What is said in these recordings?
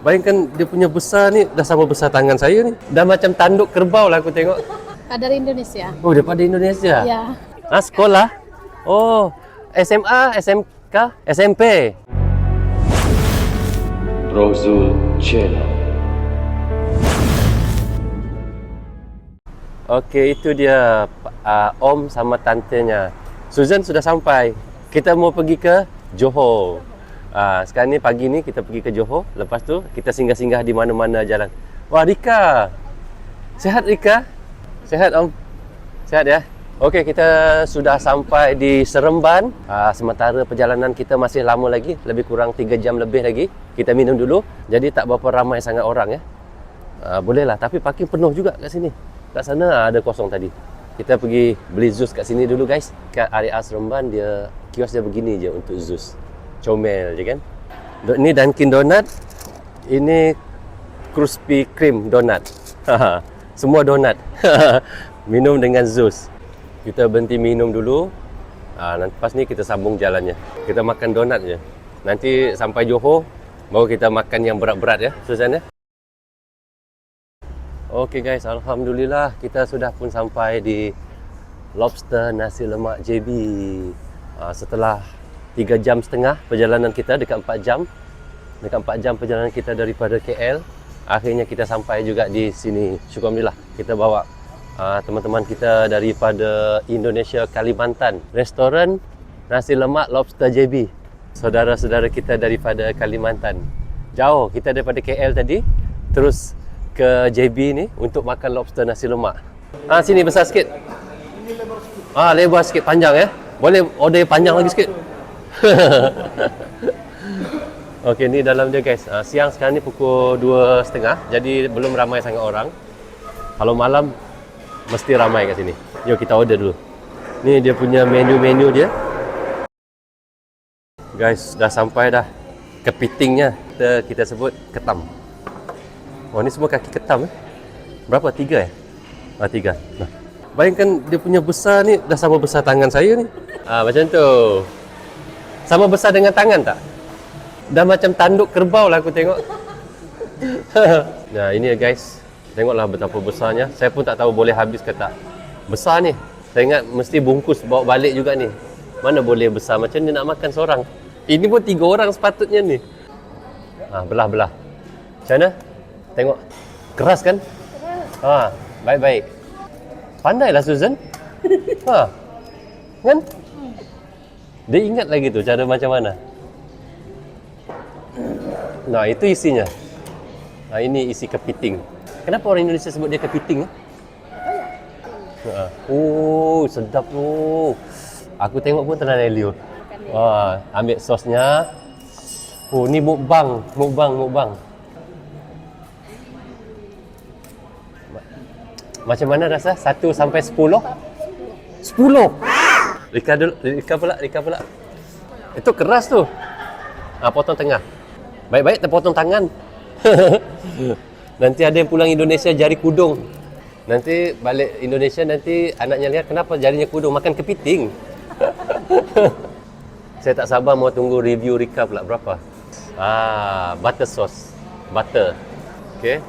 Bayangkan dia punya besar ni, dah sama besar tangan saya ni. Dah macam tanduk kerbau lah aku tengok. Dari Indonesia. Oh, daripada Indonesia? Ya. Sekolah? Oh, SMA, SMK, SMP. Brozul Channel. Okey, itu dia Om sama tantenya. Susan sudah sampai. Kita mau pergi ke Johor. Sekarang ni pagi ni kita pergi ke Johor. Lepas tu kita singgah-singgah di mana-mana jalan. Wah, Rika. Sihat Rika? Sihat Om? Sihat ya? Okey, kita sudah sampai di Seremban. Sementara perjalanan kita masih lama lagi, lebih kurang 3 jam lebih lagi. Kita minum dulu. Jadi tak berapa ramai sangat orang ya. Bolehlah, tapi parking penuh juga kat sini. Kat sana ada kosong tadi. Kita pergi beli Zeus kat sini dulu guys. Kat area Seremban dia kios dia begini je untuk Zeus. Comel je kan. Ni Dunkin Donut. Ini Krispy Kreme Donut. Semua donat. Minum dengan Zeus. Kita berhenti minum dulu. Nanti pas ni kita sambung jalannya. Kita makan donat je. Nanti sampai Johor baru kita makan yang berat-berat ya, Susan ya. Okey guys, alhamdulillah kita sudah pun sampai di Lobster Nasi Lemak JB. Setelah 3 jam setengah perjalanan kita, dekat 4 jam. Dekat 4 jam perjalanan kita daripada KL, akhirnya kita sampai juga di sini. Syukurlah kita bawa teman-teman kita daripada Indonesia, Kalimantan. Restoran Nasi Lemak Lobster JB. Saudara-saudara kita daripada Kalimantan. Jauh, kita daripada KL tadi terus ke JB ni untuk makan lobster nasi lemak. Sini besar sikit. Ini lebar sikit. Lebar sikit, panjang ya. Boleh order panjang lagi sikit. Okey, ni dalam dia guys. Siang sekarang ni pukul 2.30. Jadi belum ramai sangat orang. Kalau malam mesti ramai kat sini. Jom kita order dulu. Ni dia punya menu-menu dia. Guys, dah sampai dah. Kepitingnya kita sebut ketam. Oh, ni semua kaki ketam. Berapa? 3 3. Nah. Bayangkan dia punya besar ni dah sama besar tangan saya ni. Macam tu. Sama besar dengan tangan tak? Dah macam tanduk kerbau lah aku tengok. Nah, ini ya guys. Tengoklah betapa besarnya. Saya pun tak tahu boleh habis ke tak. Besar ni. Saya ingat mesti bungkus bawa balik juga ni. Mana boleh besar macam ni nak makan seorang. Ini pun 3 orang sepatutnya ni. Belah-belah. Macam mana? Tengok. Keras kan? Baik-baik. Pandailah Susan. Kan? Dia ingat lagi tu cara macam mana. Nah, itu isinya. Ini isi kepiting. Kenapa orang Indonesia sebut dia kepiting? Oh, sedap tu. Aku tengok pun terlalu liur. Ambil sosnya. Oh, ni mukbang. Macam mana rasa? 1 sampai 10? 10? Rika pula. Itu keras tu. Potong tengah. Baik-baik terpotong tangan. Nanti ada yang pulang Indonesia jari kudung. Nanti balik Indonesia nanti anaknya lihat kenapa jarinya kudung makan kepiting. Saya tak sabar mau tunggu review Rika pula berapa. Butter sauce. Butter. Okey.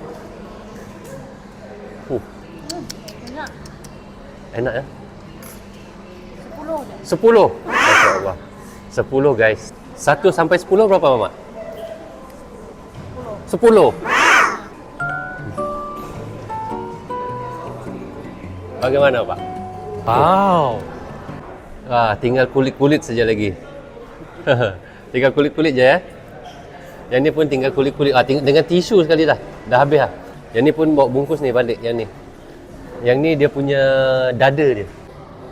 Enak ya? 10. Masya-Allah. 10 guys. 1 sampai 10 berapa Mama? 10. Bagaimana Pak? Wow. Tinggal kulit-kulit saja lagi. Tinggal kulit-kulit je ya. Yang ni pun tinggal kulit-kulit. Dengan tisu sekali dah. Dah habis lah. Yang ni pun bawa bungkus ni balik yang ni. Yang ni dia punya dada dia.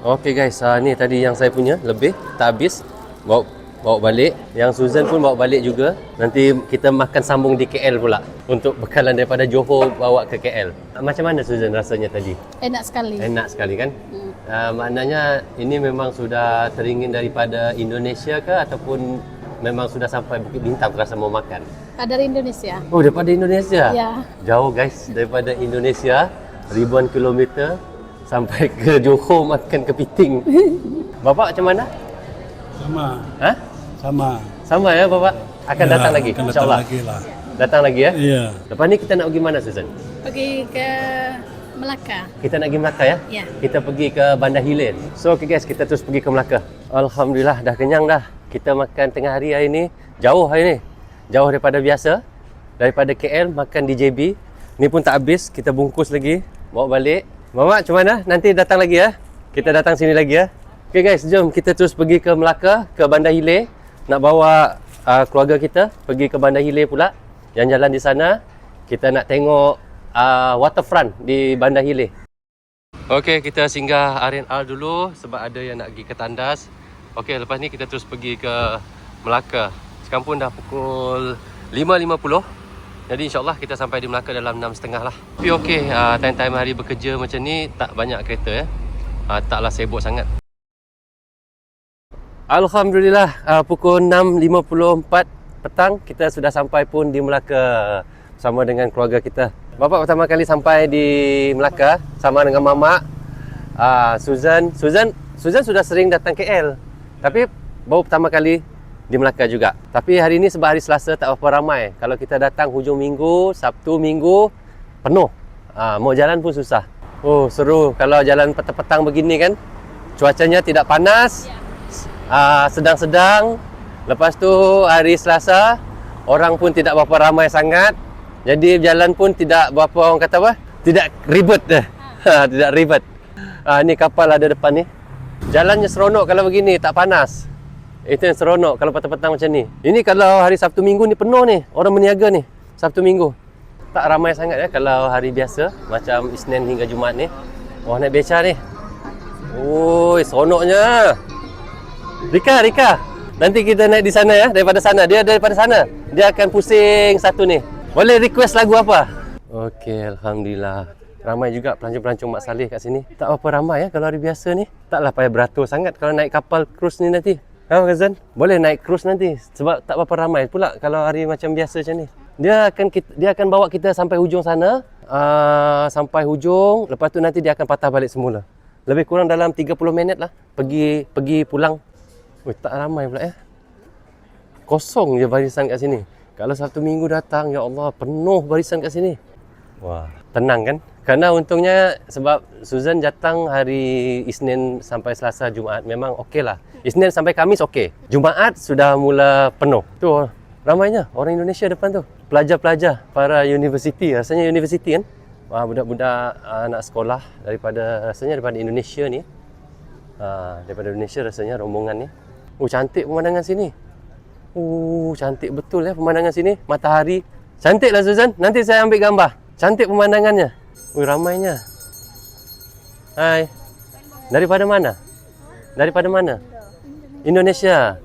Okey guys, ni tadi yang saya punya lebih tak habis. Bawa balik. Yang Susan pun bawa balik juga. Nanti kita makan sambung di KL pula. Untuk bekalan daripada Johor bawa ke KL. Macam mana Susan rasanya tadi? Enak sekali. Enak sekali kan? Maknanya ini memang sudah teringin daripada Indonesia ke ataupun memang sudah sampai Bukit Bintang terasa mau makan? Dari Indonesia. Oh, daripada Indonesia? Ya. Jauh guys, daripada Indonesia ribuan kilometer sampai ke Johor makan kepiting. Bapak macam mana? Sama. Sama ya Bapak? Akan datang lagi akan insya-Allah. datang lagi lah. Datang lagi ya? Iya. Lepas ni kita nak pergi mana Susan? Pergi ke Melaka. Kita nak pergi Melaka ya? Ya. Kita pergi ke Bandar Hilir. So okay guys, kita terus pergi ke Melaka. Alhamdulillah dah kenyang dah. Kita makan tengah hari ni. Jauh hari ni. Jauh daripada biasa. Daripada KL makan di JB. Ni pun tak habis. Kita bungkus lagi. Bawa balik. Mama macam mana? Nanti datang lagi ya? Kita datang sini lagi ya? Okay guys, jom kita terus pergi ke Melaka. Ke Bandar Hilir. Nak bawa keluarga kita. Pergi ke Bandar Hilir pula. Yang jalan di sana. Kita nak tengok waterfront di Bandar Hilir. Okey, kita singgah R&R dulu sebab ada yang nak pergi ke Tandas. Okey, lepas ni kita terus pergi ke Melaka. Sekarang pun dah pukul 5.50. Jadi insyaAllah kita sampai di Melaka dalam 6.30 lah. Tapi okey, time-time hari bekerja macam ni tak banyak kereta ya. Taklah sibuk sangat. Alhamdulillah, pukul 6.54 petang kita sudah sampai pun di Melaka sama dengan keluarga kita. Bapa pertama kali sampai di Melaka sama dengan mama. Susan sudah sering datang KL. Tapi baru pertama kali di Melaka juga. Tapi hari ni sebab hari Selasa tak berapa ramai. Kalau kita datang hujung minggu, Sabtu, Minggu penuh. Mau jalan pun susah. Oh, seru kalau jalan petang-petang begini kan. Cuacanya tidak panas. Sedang-sedang. Lepas tu hari Selasa orang pun tidak berapa ramai sangat. Jadi jalan pun tidak berapa, orang kata apa? Tidak ribet dah. Tidak ribet. Ni kapal ada depan ni. Jalannya seronok kalau begini, tak panas. Itu yang seronok kalau petang-petang macam ni. Ini kalau hari Sabtu Minggu ni penuh ni. Orang berniaga ni. Sabtu Minggu. Tak ramai sangat ya kalau hari biasa. Macam Isnin hingga Jumaat ni. Oh, naik beca ni. Oi, seronoknya. Rika. Nanti kita naik di sana ya. Daripada sana. Dia daripada sana. Dia akan pusing satu ni. Boleh request lagu apa? Okey, Alhamdulillah. Ramai juga pelancong-pelancong Mak Saleh kat sini. Tak apa ramai ya kalau hari biasa ni. Taklah payah beratur sangat kalau naik kapal cruise ni nanti. Razan? Boleh naik cruise nanti. Sebab tak apa ramai pula kalau hari macam biasa macam ni. Dia akan bawa kita sampai hujung sana. Sampai hujung. Lepas tu nanti dia akan patah balik semula. Lebih kurang dalam 30 minit lah. Pergi pulang. Tak ramai pula ya. Kosong je barisan kat sini. Kalau Sabtu Minggu datang, ya Allah, penuh barisan kat sini. Wah, tenang kan? Kerana untungnya sebab Susan datang hari Isnin sampai Selasa, Jumaat memang okey lah. Isnin sampai Khamis okey. Jumaat sudah mula penuh. Tu ramainya orang Indonesia depan tu. Pelajar-pelajar para universiti, rasanya universiti kan? Wah, budak-budak anak sekolah daripada Indonesia ni. Daripada Indonesia rasanya rombongan ni. Oh, cantik pemandangan sini. Cantik betul ya pemandangan sini. Matahari. Cantiklah Susan. Nanti saya ambil gambar. Cantik pemandangannya. Ramainya. Hai. Daripada mana? Daripada mana? Indonesia.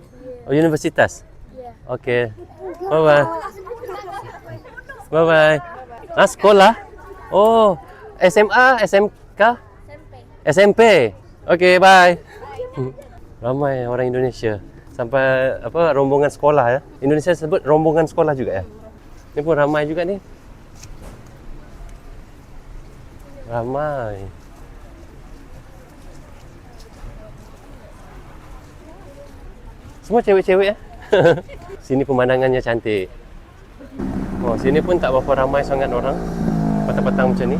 Oh, universitas. Okey. Bye-bye. Bye-bye. Sekolah? Oh, SMA, SMK? SMP. Okey, bye. Ramai orang Indonesia. Sampai rombongan sekolah ya. Indonesia sebut rombongan sekolah juga ya. Ni pun ramai juga ni. Ramai. Semua cewek-cewek ya. Sini pemandangannya cantik. Oh, sini pun tak berapa ramai sangat orang. Petang-petang macam ni.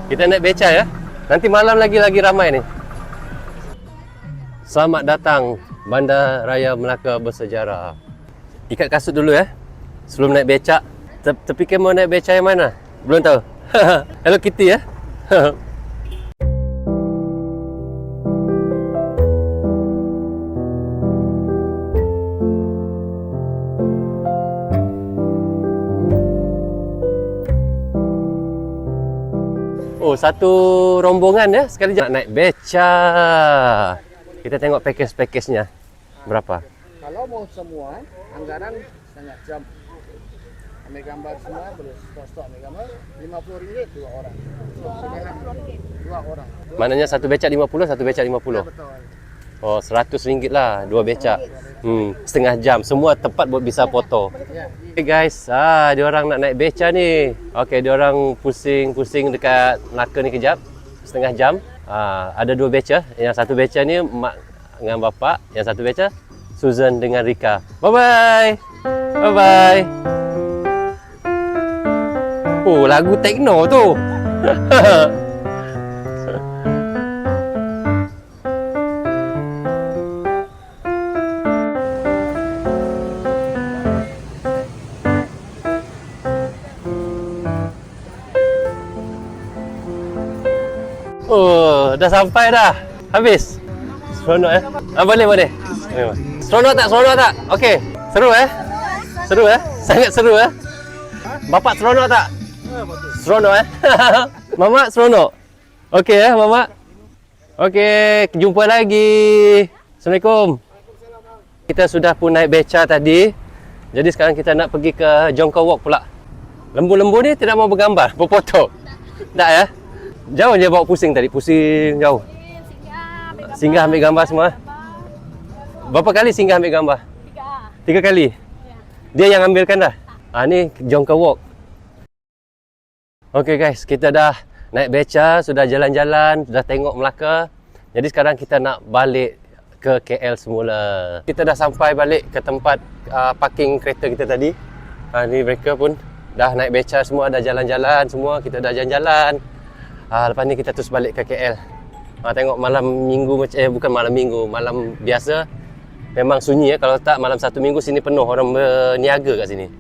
Kita naik beca ya. Nanti malam lagi ramai ni. Selamat datang Bandar Raya Melaka bersejarah. Ikat kasut dulu ya. Sebelum naik becak. Terfikir mau naik becak yang mana? Belum tahu. Hello Kitty ya. Oh, satu rombongan ya. Sekali nak naik becak. Kita tengok package-package-nya. Berapa? Kalau mau semua, anggaran setengah jam. Ambil gambar semua, boleh stok-stok ambil gambar. RM50 dua orang. Dua orang. Maknanya satu becak 50, satu becak 50. Betul. Oh, RM100 lah dua becak. Setengah jam. Semua tempat buat bisa foto. Okay guys, dia orang nak naik becak ni. Okey, dia orang pusing-pusing dekat Melaka ni kejap. Setengah jam. Ada dua becak. Yang satu becak ni mak dengan bapa, yang satu becak Susan dengan Rika. Bye bye. Bye bye. Oh, lagu techno tu. Oh, dah sampai dah. Habis. Seronok boleh boleh. Seronok tak? Seronok tak? Okey. Seru Seru Sangat seru Bapak seronok tak? Seronok Mamak seronok? Okey Mamak. Okey, jumpa lagi. Assalamualaikum. Kita sudah pun naik beca tadi. Jadi sekarang kita nak pergi ke Jongkau Walk pula. Lembu-lembu ni tidak mau bergambar, berfoto. Tak Jauh je bawa pusing tadi, pusing jauh. Singgah ambil gambar semua. Berapa kali singgah ambil gambar? 3 kali. Dia yang ambilkan dah. Ni Jongkau Walk. Okey guys, kita dah naik beca, sudah jalan-jalan, sudah tengok Melaka. Jadi sekarang kita nak balik ke KL semula. Kita dah sampai balik ke tempat parking kereta kita tadi. Ni mereka pun dah naik beca semua, dah jalan-jalan semua. Kita dah jalan-jalan. Lepas ni kita terus balik ke KL. Tengok malam minggu bukan malam minggu, malam biasa memang sunyi kalau tak malam satu minggu sini penuh orang berniaga kat sini.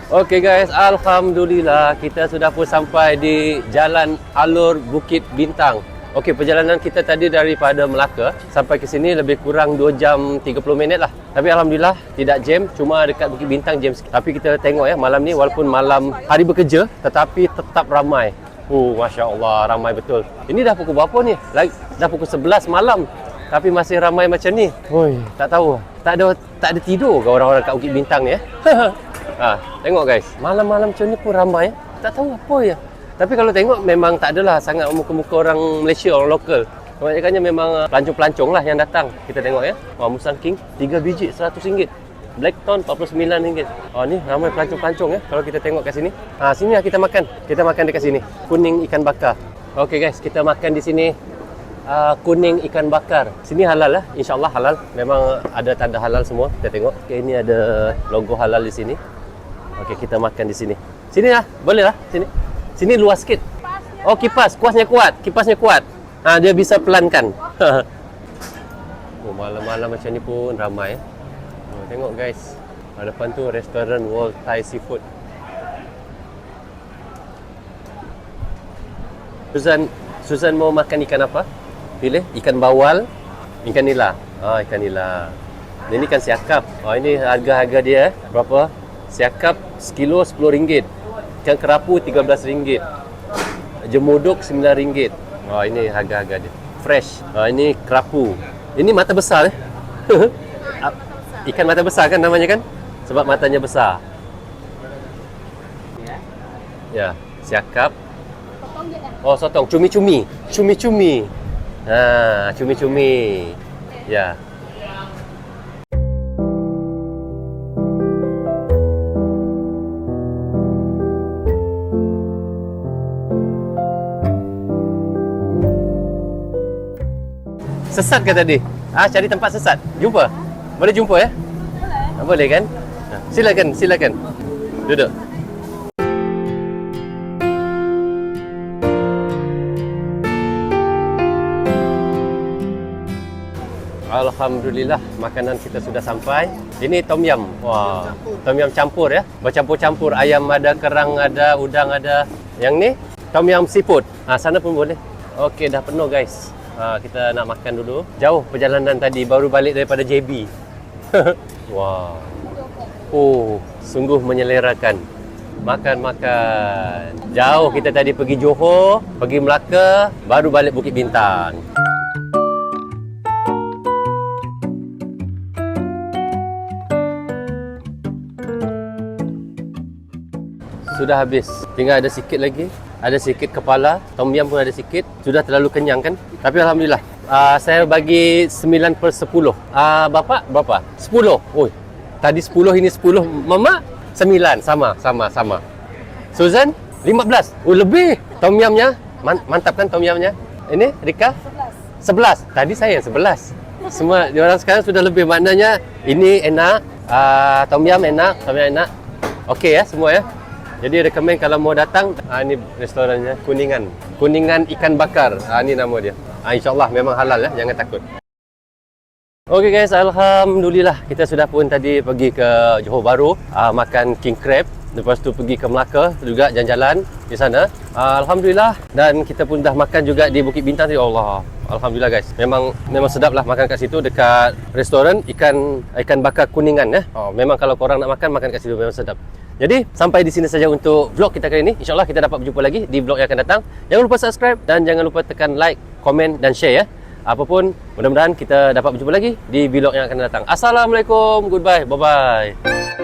Okey guys, alhamdulillah kita sudah pun sampai di Jalan Alur Bukit Bintang. Okey, perjalanan kita tadi daripada Melaka sampai ke sini lebih kurang 2 jam 30 minit lah. Tapi alhamdulillah tidak jam, cuma dekat Bukit Bintang jam sikit. Tapi kita tengok malam ni walaupun malam hari bekerja tetapi tetap ramai. Masya Allah, ramai betul. Ini dah pukul berapa ni? Dah pukul 11 malam. Tapi masih ramai macam ni. Tak tahu. Tak ada tidur ke orang-orang kat Bukit Bintang ni tengok guys. Malam-malam macam ni pun ramai. Tak tahu apa ya. Tapi kalau tengok memang tak adalah sangat muka-muka orang Malaysia, orang lokal. Kebanyakannya memang pelancong-pelancong lah yang datang. Kita tengok Musang King 3 biji RM100. Blackton RM49. Ni ramai pelancong-pelancong kalau kita tengok kat sini. Sini lah kita makan. Kita makan dekat sini. Kuning ikan bakar. Okey guys, kita makan di sini kuning ikan bakar. Sini halal insya-Allah halal. Memang ada tanda halal semua. Kita tengok. Okey, ini ada logo halal di sini. Okey, kita makan di sini. Sini lah, boleh lah sini. Sini luas sikit. Kipas, kuasnya kuat. Kipasnya kuat. Dia bisa pelankan. Malam-malam macam ni pun ramai. Tengok guys. Depan tu restoran World Thai Seafood. Susan mau makan ikan apa? Pilih ikan bawal, ikan nila. Ikan nila. Ini ikan siakap. Ini harga-harga dia berapa? Siakap sekilo RM10. Ikan kerapu RM13. Jemuduk RM9. Ini harga-harga dia. Fresh. Ini kerapu. Ini mata besar Ikan mata besar kan namanya kan? Sebab matanya besar. Ya, siakap. Sotong. Cumi-cumi. Cumi-cumi. Cumi-cumi. Ya. Sesat ke tadi? Cari tempat sesat. Jumpa? Boleh jumpa Boleh. Boleh kan? Silakan. Duduk. Alhamdulillah, makanan kita sudah sampai. Ini tom yum. Tom yum campur Bercampur-campur. Ayam ada, kerang ada, udang ada. Yang ni tom yum seafood. Sana pun boleh. Okey, dah penuh guys. Kita nak makan dulu. Jauh perjalanan tadi, baru balik daripada JB. Wow. Sungguh menyelerakan. Makan. Jauh kita tadi pergi Johor, pergi Melaka, baru balik Bukit Bintang. Sudah habis. Tinggal ada sikit lagi. Ada sikit kepala. Tom yum pun ada sikit. Sudah terlalu kenyang kan? Tapi alhamdulillah. Saya bagi 9/10. Bapak berapa? 10. Tadi 10, ini 10. Mama 9. Sama. Susan 15. Lebih. Tom yumnya mantap kan tom yumnya? Ini Rika 11. Tadi saya 11. Semua diorang sekarang sudah lebih. Maknanya ini enak. Tom yum enak. Okey semua Jadi recommend kalau mau datang, ni restorannya Kuningan. Kuningan Ikan Bakar. Ni nama dia. InsyaAllah memang halal ya, jangan takut. Okey guys, alhamdulillah kita sudah pun tadi pergi ke Johor Bahru, makan king crab. Lepas tu pergi ke Melaka juga jalan-jalan di sana. Alhamdulillah, dan kita pun dah makan juga di Bukit Bintang tadi. Allah, alhamdulillah guys. Memang sedap lah makan kat situ dekat restoran ikan bakar Kuningan ya. Memang kalau korang nak makan kat situ memang sedap. Jadi sampai di sini saja untuk vlog kita kali ini. InsyaAllah kita dapat berjumpa lagi di vlog yang akan datang. Jangan lupa subscribe dan jangan lupa tekan like, komen dan share ya. Apapun, mudah-mudahan kita dapat berjumpa lagi di vlog yang akan datang. Assalamualaikum, goodbye, bye-bye.